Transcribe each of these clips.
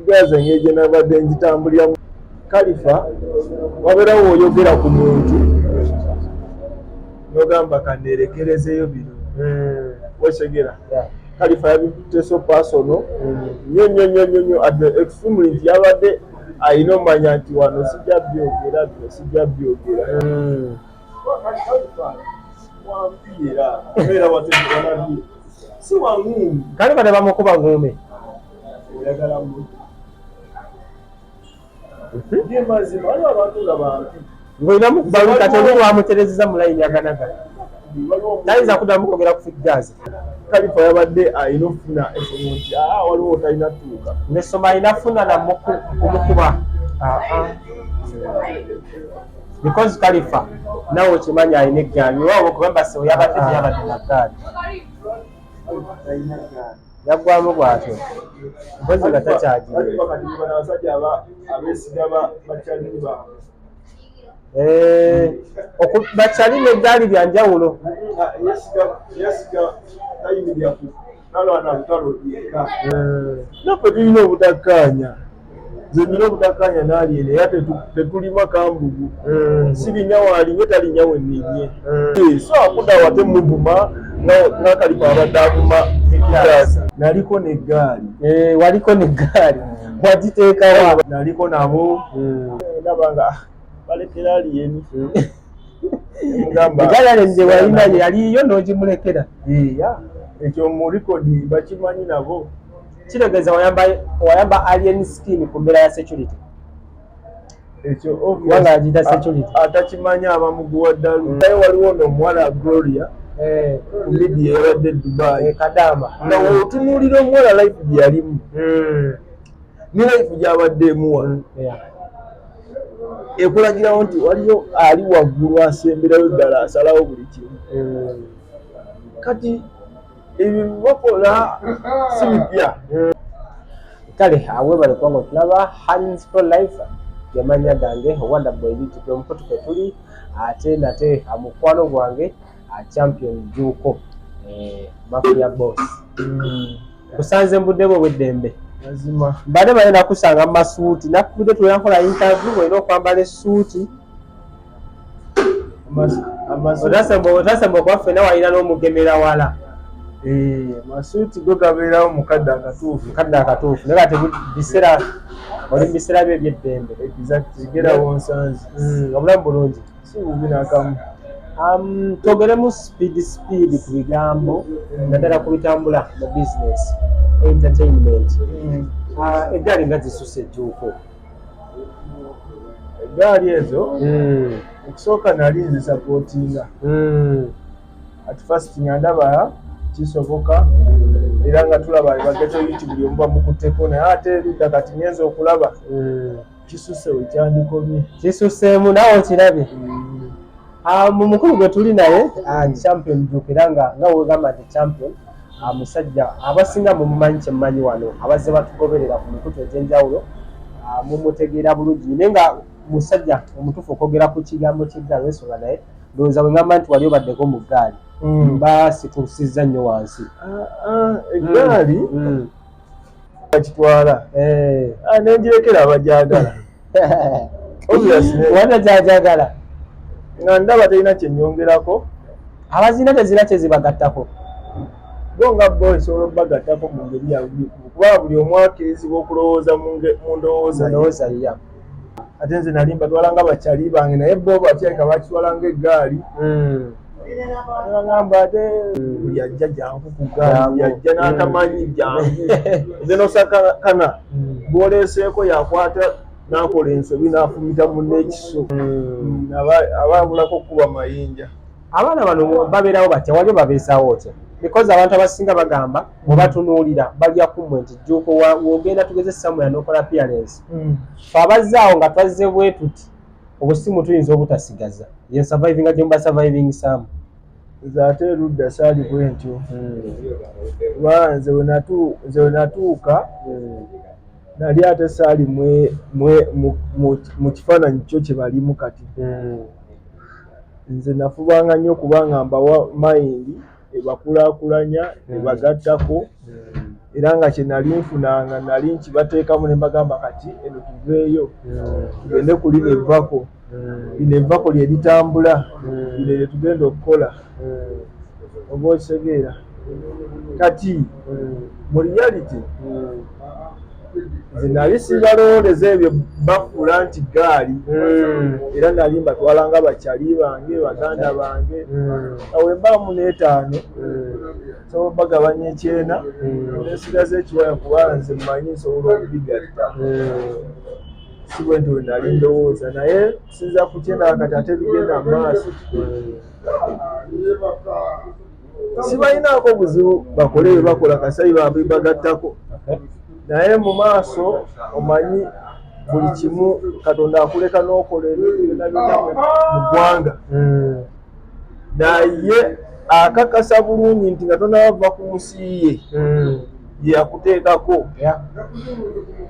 Gaza ngeje nabadde njitambulira Khalifa wabeerawo oyogera ku muntu nogamba kanderekerezeyo bino wekegera Khalifa yabikutte so personal nnyo at the extreme nti yabadde ayina omanya nti wano sijja byogera bino sijja byogera wampiira era wategewanabye si wanguumi Khalifa ne bamukuba nguume oyagala mu ndiye mazima waliwo abantu nga bantu ng'olinamu kubaluka toli wamuterezeza mu layini yakanaga tayinza kuddamu kwogera ku Gaza. Khalifa yabadde ayina okufuna ensomo nti waliwo otalina tuuka nesoma ayina funa namukumukuba because Khalifa nawe okimanyi alina eggaali waba okugamba sewo yabadde teyabadde na ggaali yaggwamu bw'atyo mpozi nga takyagira abasajja abeesiga bakyalini baabwe bakyali n'eggaali bya njawulo yesiga tayimiriaku nalwana lutalo yekka naffe tulina obutakkaanya nze nina obutakkaanya n'alyene era tetulima kambugu sirinya walinye talinya wenninye so akudda wate muvuma nga Khalifa abadde avuma Gaza naliko n'eggaali waliko n'eggaali wagiteekawa naliko nabo ndabanga balekera aliyeni eggaali nze walina yaliyo n'ogimulekera ekyo mu likodi bakimanyi nabo kitegeeza wayamba alien skin ku mbeera ya security ekyo wanga agita security atakimanyi abamuguwa ddalu naye waliwo n'omuwala Gloria ku midiya yabadde Dubai kadama nga wotunuulira omuwala life gye yalimu ne life gy'abadde emuwa ekulagirawo nti waliyo ali waggulu asemberayo ddala asalawo buli kimu kati ebyo bakola si bipya kale awe bali kubanga tulaba Hands Pro Life gemanya gange Wonder Boy YouTube omukoto kwe tuli ate nate amukwano gwange champion Juko Mafia Boss kusanze mbuddebo bw'eddembe mazima mbadde bagenda kusanga mu masuuti nakubidde tuyankola interview olina okwambala essuuti otasemba okuba ffenna walina n'omugemera wala masuuti go gabeerawo mukadde akatuufu naye kati biseera oli mu biseera byo eby'eddembe gerawo nsanzi obulamu bulungi si bubi nakamu twogeremu speed ku bigambo naddala ku bitambula mu business entertainment eggaali nga zisusse Juko eggaali ezo okusooka nali nzisapootinga at first nyandaba kisoboka era nga tulaba bageto YouTube buli omu bamukutteko naye ate erudda kati ngenza okulaba kisusse wekyandikomye kisusseemu nawe okirabye mu mukulu gwe tuli naye champion Juko era nga wegamba nti champion musajja abasinga mumumanyi kyemmanyi wano abazze batugoberera ku mikutu egy'enjawulo mumutegeera bulungi naye nga musajja omutuufu okwogera ku kigambo ky'eggaali ensonga naye ndowooza bwe ngamba nti wali obaddeko mu ggaali basitusizza nnyo wansi eggaali bakitwala nengirekera abagyagala wana gyajagala nga ndaba terina kyenyongerako abazina tezina kyezibagattako bonga boy solo bagattako mu ngeri ya kuba buli omu akkirizibwa okulowooza mu ndowooza ya ate nze nali mbatwalanga bakyali bange naye bo batyeka bakitwalanga eggaali bagamba ate buli ajja jangu ku ggaali yajja n'atamanyi jangu nze nosakana bwoleeseeko yakwata n'akola ensobi n'afumita munne ekiso ababulako okuba mayinja abaana bano babeerawo batya wali babeesaawo otya because abantu abasinga bagamba bwebatunuulira balya kumwe nti Juko wogenda tugeze somewhere n'okola appearance fe abazzaawo nga twazze bwe tuti obusimu tuyinza obutasigaza ye survivinga gye muba surviving samu nze ate erudda saali bwe ntyo kuba nze we natuuka nali ate saali mu kifaananyi kyo kye balimu kati nze nafubanga nnyo kubanga mbawa mayindi ebakulaakulanya ebagattako era nga kye nali nfunanga nali nkibateekamu ne mbagamba kati eno tuveeyo tugende ku lino evvako lino evvako lye litambula lino lye tugenda okukola oba okitegeera kati mu reality nze nali sibalowooleza ebyo bafuula nti gaali era nali mbatwala nga bakyali bange baganda bange awe mbaamu n'etaano sobola bagabanya ekyena nesigaza ekiwaya kuba nze mmanyi nsobola okubigatta si bwe nti we nali ndowooza naye sinza ku kyenda kati ate bigenda mu maaso sibalinaako buzibu bakole bye bakola kasayi babagattako naye mu maaso omanyi buli kimu Katonda akuleka n'okola ebintu byonna mu ggwanga naye akakasa bulungi nti nga tonava ku nsi ye gye yakuteekako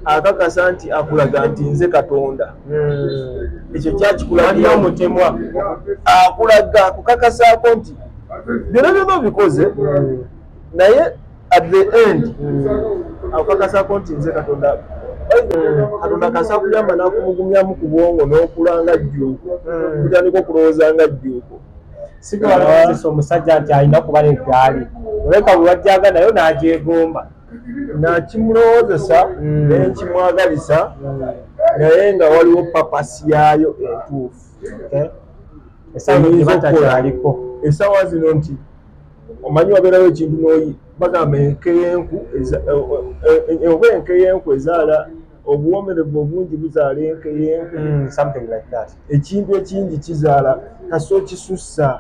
akakasa nti akulaga nti nze Katonda ekyo kyakikulagira omutemwa akulaga akukakasaako nti byonna byonna obikoze naye at the end akukakasaako nti nze Katonda Katonda kasa kuyamba n'akumugumyamu ku bwongo n'okulanga jjuuko kutandika okulowooza nga jjuuko sikwalawozesa omusajja nti alina kuba n'eggaali oleka bwe wajjaga nayo n'agyegomba nakimulowoozesa naye nkimwagalisa naye nga waliwo papasi yaayo entuufu essaawa zino nti omanyi wabeerawo ekintu n'oyi bagamba enkeyenku oba enkeyenku ezaala obuwomerevu obungi buzaala enkeyenku ekintu ekingi kizaala kaso kisussa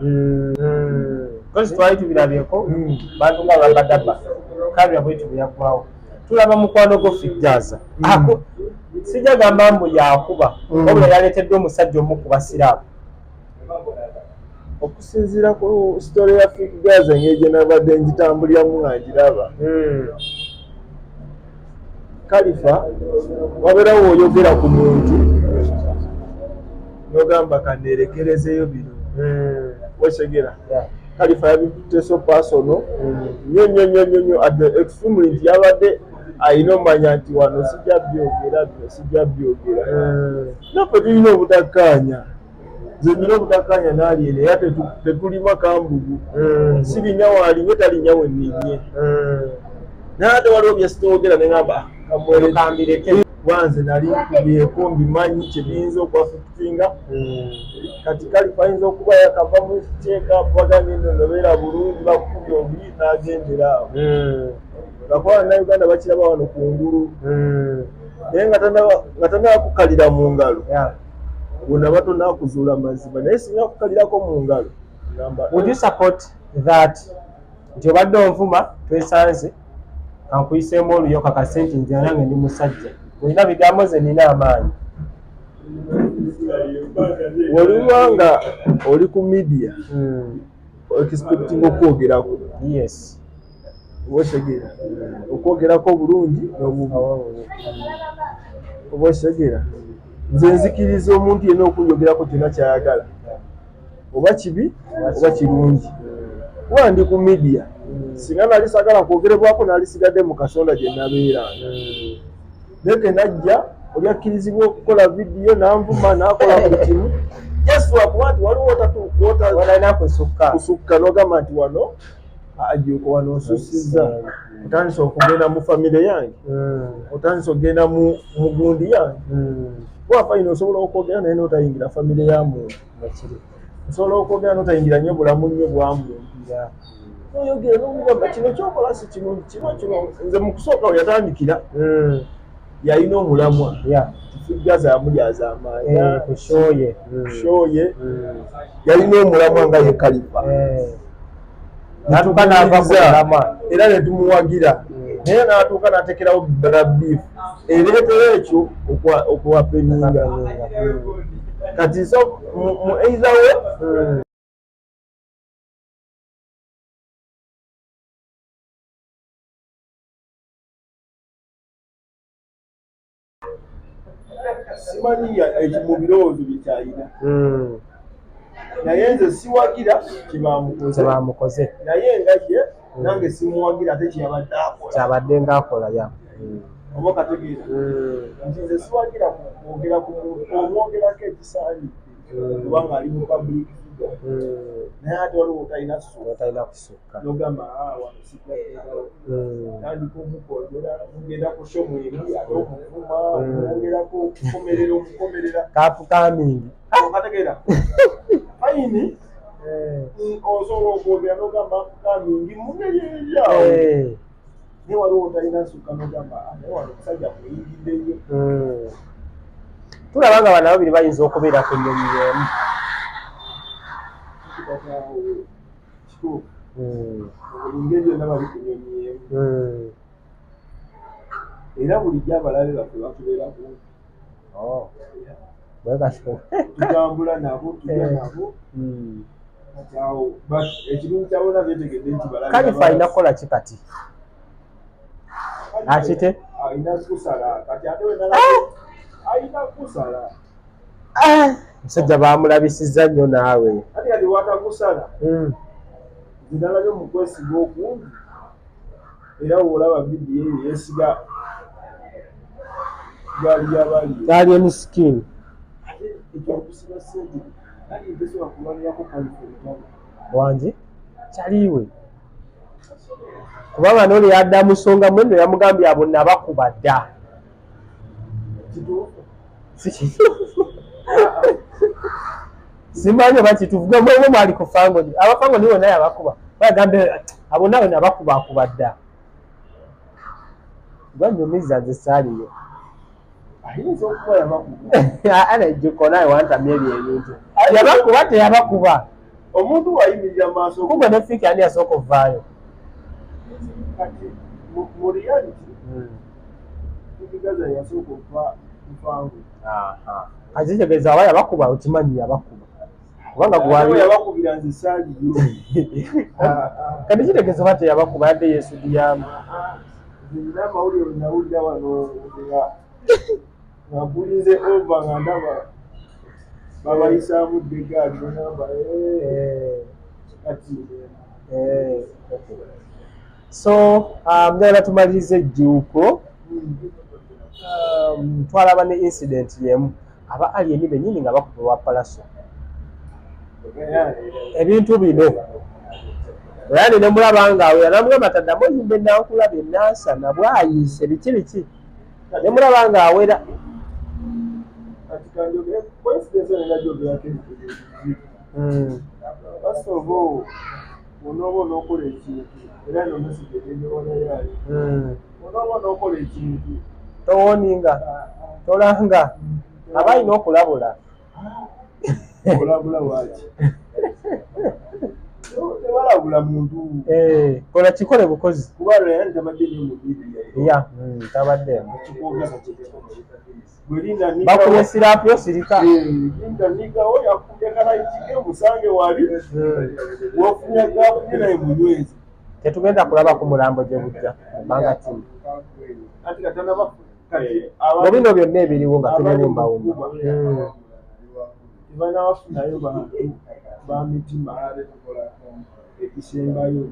kozi twali tubirabyeko bantu nga babadaba kabya bwetu byagwawo tulaba mukwano gwo Figjaza sijja gamba mbu yakuba wabula yaleetedde omusajja omu ku basiraamu okusinziira ku sitole ya Figjaza ng'egye nabadde ngitambuliramu nga ngiraba Kalifa wabeerawo oyogera ku muntu n'ogamba kandeerekerezeyo bino wekigera Kalifa yabikutte so personal nnyo at the extreme nti yabadde ayina omanya nti wano sijja byogera bino sijja byogera naffe tulina obutakkaanya nze nina obutakkaanya n'ali eno era tetulima kambugu sirinya waalinnye talinnya we nninnye naate waliwo bye sitoogera ne ngamba kamwekambireke wanze nali nkubyeko mbimanyi kye biyinza okwafikitinga kati Kalifa ayinza okuba yakava mu kiteeka bagambye nno nobeera bulungi bakukubya obuli n'agendera awo bakola Uganda bakiraba wano ku ngulu naye nga tanakukalira mu ngalo bwonaba tonakuzuula mazima naye singa kukalirako mu ngalo would you support that nti obadde onvuma twesanze kankuyiseemu oluyo kakase nti nze nange ndi musajja olina bigambo ze nina amaanyi waliwo nga oli ku media expecting okwogerako yes obosegera okwogerako bulungi n'obubi obosegera nze nzikiriza omuntu yenna okunjogerako kyonna kyayagala oba kibi oba kirungi kuba ndi ku media singa nali sagala kwogerebwako nalisigadde mu kasonda gye nabeeranga neke najja oli akkirizibwa okukola vidiyo n'anvuma n'akola buli kimu just lwakuba nti waliwo walina kusukka n'ogamba nti wano ajuuko wano osusizza otandise okugenda mu famire yange otandise okugenda mu gundi yange wafayina osobola okwogera naye n'otayingira famire ya muntu osobola okwogera n'otayingira nnyo bulamu nnyo bwa muntu noyogera n'omugamba kino kyokola si kirungi kino nze mu kusooka we yatandikira yalina omulamwa Figjaza yamulyaza amaanya kushoye yalina omulamwa nga ye Kalifa natuuka n'ava ku mulamwa era ne tumuwagira naye n'atuuka n'atekerawo beef ereetera ekyo okuwapeninga kati so mu either way simanyi mu birowoozo byekyalina naye nze siwagira kyebamukoze bamukoze naye nga ye nange simuwagira ate kyabadde akola kyabadde ng'akola ya oba kategeera nti nze siwagira kwogera ku muntu omwogerako ekisaani kubanga ali mu public figure naye ate waliwo otalina kusukka nogamba wano sijjateekawo tandika omukojera mugenda ku shomweri ate omuvuma omwogerako okukomerera kapukamingi kategeera fayini osobola okwogera nogamba kamingi mungeri eryawo naye waliwo otalina nsukka nogamba naye wano omusajja muyingiddeyo tulaba nga bano babiri bayinza okubeera ku nnyonyi y'emu kituufu buli ngeri yonna bali ku nnyonyi y'emu era bulijjo abalabe baffe batubeera kumpi tutambula nabo tulya nabo awo ekirungi kyabona beetegedde nti kalifa alina kukola ki kati akite alina kusala kati ate wenala alina kusala omusajja bamulabisizza nnyo naawe ate kati watakusala zinalabyo mu kwesiga okungi era woolaba vidiyo eyo yeesiga gaali emisikini ekyokusiba sente ali tesobola kulwanirako kalifa wangi kyaliwe kubanga n'oli yadda musonga mwendo yamugambye abo nabakuba dda simanyi oba kituufu gwe mwe mwali ku fangoni abafangoni bonna yabakuba bagambe abo nawe nabakubakuba dda gwanyumiza nze saaliyo ayinza okuba yabakuba anejjuko nawe wantamya ebyo ebintu yabakuba teyabakuba omuntu wayimirira maaso kugwe ne fiiki ani yasooka ovaayo kati mu reality tukigaza yasooka okuva mufangu kakitegeeza aba yabakuba okimanyi yabakuba kubanga gwali yabakubira nze saaliyo kati kitegeeza oba teyabakuba yadde yeesudiyamu nina amawulire nawulira wano nga mpulize ova nga ndaba babayisaamu degaadi namba kati so njagala tumaliriza ejjuuko twalaba ne incident yemu aba alieni bennyini nga bakuba wa palaso ebintu bino yani ne mulaba nga awo yanamugamba taddamu oyimba enankulaba enansana bwayiise biki biki ne mulaba nga awera kati kanjogera coincidence nenajogera first of all onooba onookola ekintu era nomusigedenewanayayo onooba onookola ekintu towoninga tolanga aba alina okulabula olabula waki tebalabula muntu kola kikole bukozi kuba lweyani tabadde nyomubiya tabaddemu kikwogeza bakubye sirapyo sirika linda nigawo yakubye kalaitike musange wali wafunya gafunye naye munywezi tetugenda kulaba ku mulambo gye bujja banga timu ati katanaba mu bino byonna ebiriwo nga tubiwumbawumba banabafunayo bamitima ekisembayo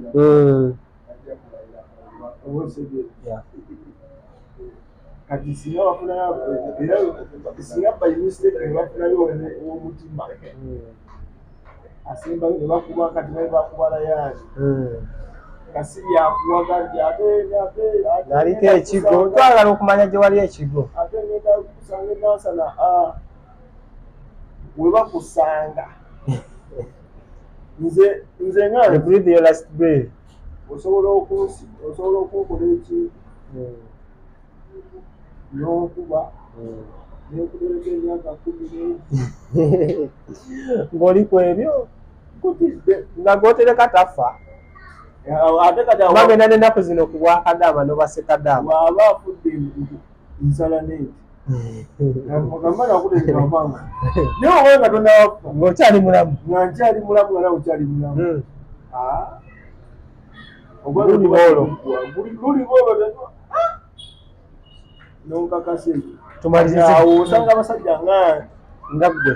kati singa bafunayo era singa by mistake nebafunayo owomutima asembayo nebakuba kati naye bakubala yaani kasiri yakuwaga nti ate naliko ekigo twagala okumanya gye wali ekigo ate ngenda kusanga enansana webakusanga nze nga breathe your last breath osobola okukola ekintu n'okuba nekutereka emyaka 10 ng'oli ku ebyo nga g'otereka tafa ate kati bagenda n'ennaku zino ku bwakadaama n'obasekadaama waba afudde nsala neti agamba nakuteekamaanga naye oba nga tonawafa ng'okyali mulamu nga nkyali mulamu nga nawe okyali mulamu luli boolo nonkakasa ekyo tumalirize osanga abasajja nga ggwe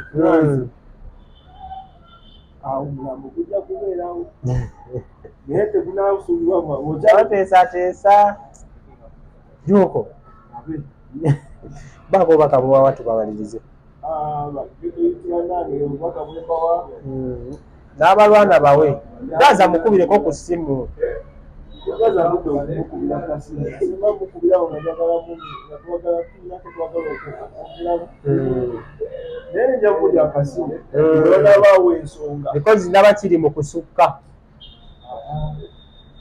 awo omulambo gujja kubeerawo naye tegunaasuulibwa oteesateesa Juuko baako obubaka bubawa tubabalirize obubaka bwebawa n'abalwana bawe gaza mukubireko ku ssimu gaza mudde okumukubira kasimu singa mukubirawo nga njagala natwagala tetwagala okulamu naye nja kulya akasimu olabaawo ensonga because naba kiri mu kusukka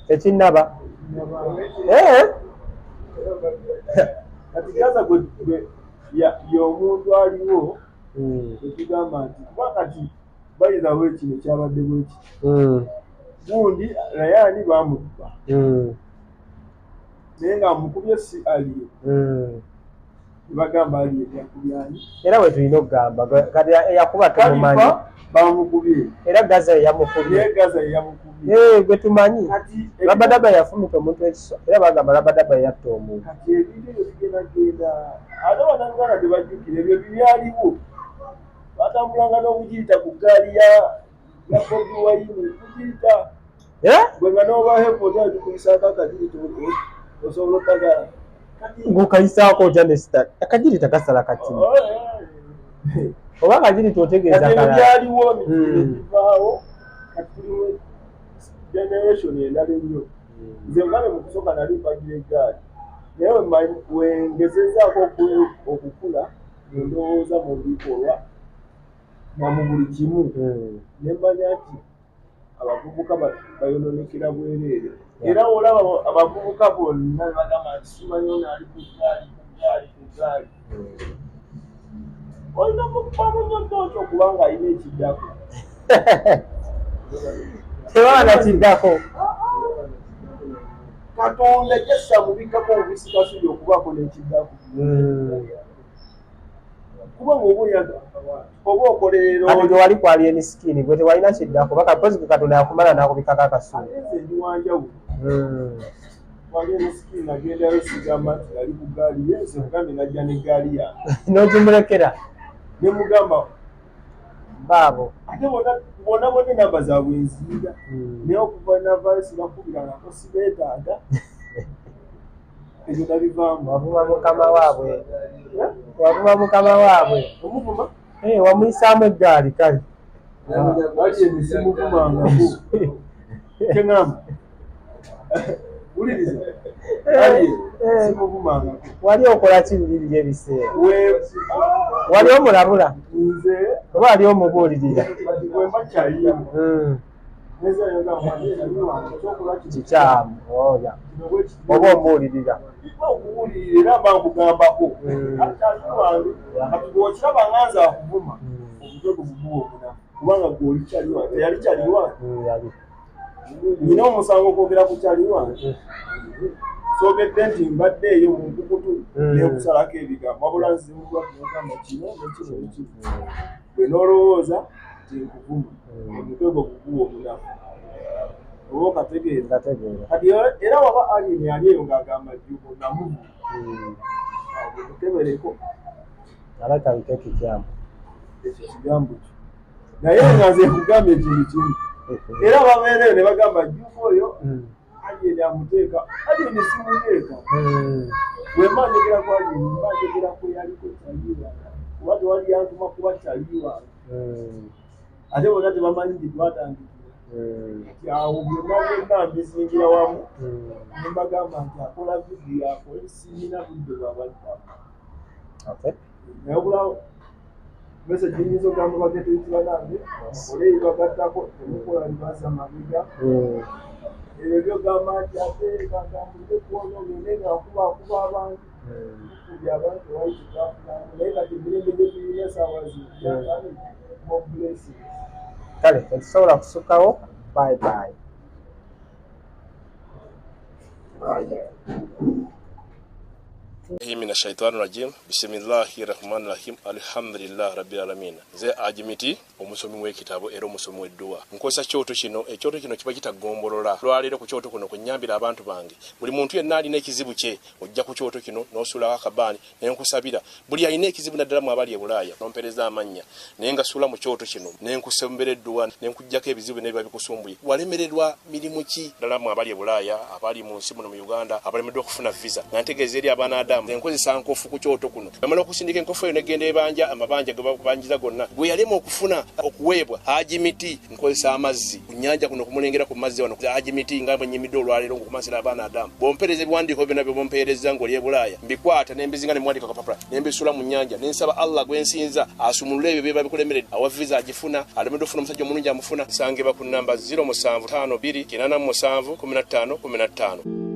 tekinnaba kati gaza y'omuntu aliwo ekigamba nti kuba kati bayirawo ekino kyabadde bweki gundi layani bamutuba naye nga mukubye si aliyo bagamba aliyo yakubyani era we tulina okugamba kati eyakuba tumumanyi bamukubye era gaza yeyamukubye gwe tumanyi labadaba yafumita omuntu ekiso era bagamba labadaba yatta omuntu kati ebintu ebyo bigendagenda ate banangana tebajjukira ebyo bibyaliwo batambulanga n'obugiyita ku gaali ya Bobi Wine kugiyita gwe nga n'obaho ekota tukuyisaako akagiri osobola otagala ng'okayisaako otya nesita akagiri takasala katimu oba akagiri totegeeza kalala byaliwo bivaawo kati tuliwo generation endala ennyo nze ngabe mu kusooka nali mpagira eggaali naye wengezezaako okukula ndowooza mu bikolwa na mu buli kimu ne mmanya nti abavubuka bayononekera bwereere era olaba abavubuka bonna bagamba nti simanyi ono ali ku gaali olina mukubamu nnyo ntokyo okubanga alina ekiddako tebaba nakiddako Katonda jassa mubikkako obubisikasuli okubaako n'ekiddako kuba ng'obuyaga oba okolerero kati gwe wali kwali emisikini gwe tewalina kiddako baka pozi gwe Katonda yakumala n'akubikkako akasuuli nze ndi wanjawulo wali emisikini nagendayo sigamba nti ali ku gaali yenze mugambe najja ne gaali yange n'ogimulekera ne mugamba baabo ate bona enamba zaabwe nziira naye okuva navansi bakubirangako sibeetaaga ebyo nabivaamu wavuma mukama waabwe omuvuma wamuyisaamu eggaali kale ali ebisimuvumangako keŋamba uliriza ali simuvumangako wali okola ki lulirira ebiseera wali omulabula nze oba ali omubuulirira wemba kyalimu kikyamu oya oba omubuulirira okuwulirira era mba nkugambako akyali wange kati bw'okiraba nganza akuvuma omutwe guguwa omuna kubanga gwoli kyaliwa teyali kyaliwa nina omusango okwogera ku kyaliwa soogedde nti mbadde eyo mu nkukutu nekusalako ebigambo wabula nzimulwagamba kino nekino nekino bwe n'olowooza tenkuvuma omutwe gwo guguwa omunafu oba okategeeza kati era waba alini ali eyo ng'agamba jjuko namuvu otebereko alakabika ekikyamu ekyo kigambo kyo naye nga nze nkugamba ekintu kimu era babeereyo ne bagamba jjuko oyo alini amuteeka alini simuteeka wemba njogera ku alini mba njogera ku yaliko kyaliwa kuba tewali yantuma kuba kyaliwa ate bonna tebamanyi nti twatandikira awo byonna byonna mbizingira wamu ne mbagamba nti akola vidiyo akole siina budde bwabaddamu naye obulawo meseji nyinza ogamba bagetuyitira nange okole ebibagattako temukola libaza mabega ebyo byogamba nti ate bagambulire kuona ogende nga nkubakuba abantu kuli abantu wayitikafulanga naye kati emirembe gyetulina esaawa zino more blessings. Kale, tetusobola kusukkawo. Bye bye. Mina shaitani rajim bismillahirrahmanirrahim alhamdulillah rabbil alamin ze ajimiti omusomi w'ekitabo era omusomi w'edduwa nkosa kyoto kino ekyoto kino kiba kitagombolola lwaliro ku kyoto kuno kunyambira abantu bange buli muntu yenna alina ekizibu kye ojja ku kyoto kino n'osula akabani nenkusabira buli alina ekizibu naddala mu abali e Bulaaya nompereza amanya nenga sula mu kyoto kino nenkusembera edduwa nenkujjako ebizibu ne bikusumbuye walemererwa mirimu ki ddala mu abali e Bulaaya abali mu nsi muno mu Uganda abalemeddwa okufuna visa nantegeeza eri abaana Adamu enkozesa nkofu ku kyoto kuno bamala okusindika enkofu eyo negenda ebanja amabanja ge bakubanjiza gonna gwe yalema okufuna okuweebwa Hajimiti nkozesa amazzi ku nnyanja kuno kumulengera ku mazzi wano Hajimiti nga bwenyimidde olwaleero okumasira abaana Adamu bompereza ebiwandiiko byonna bye bompereza ng'oli e Bulaaya mbikwata nembizinga ne mwandika kapapula nembisula mu nnyanja nensaba Allah gwensinza asumulule ebyo bye babikulemeredde awa visa agifuna alemeddwa okufuna omusajja omulungi amufuna nsangibwa ku namba 0752 87 15 15.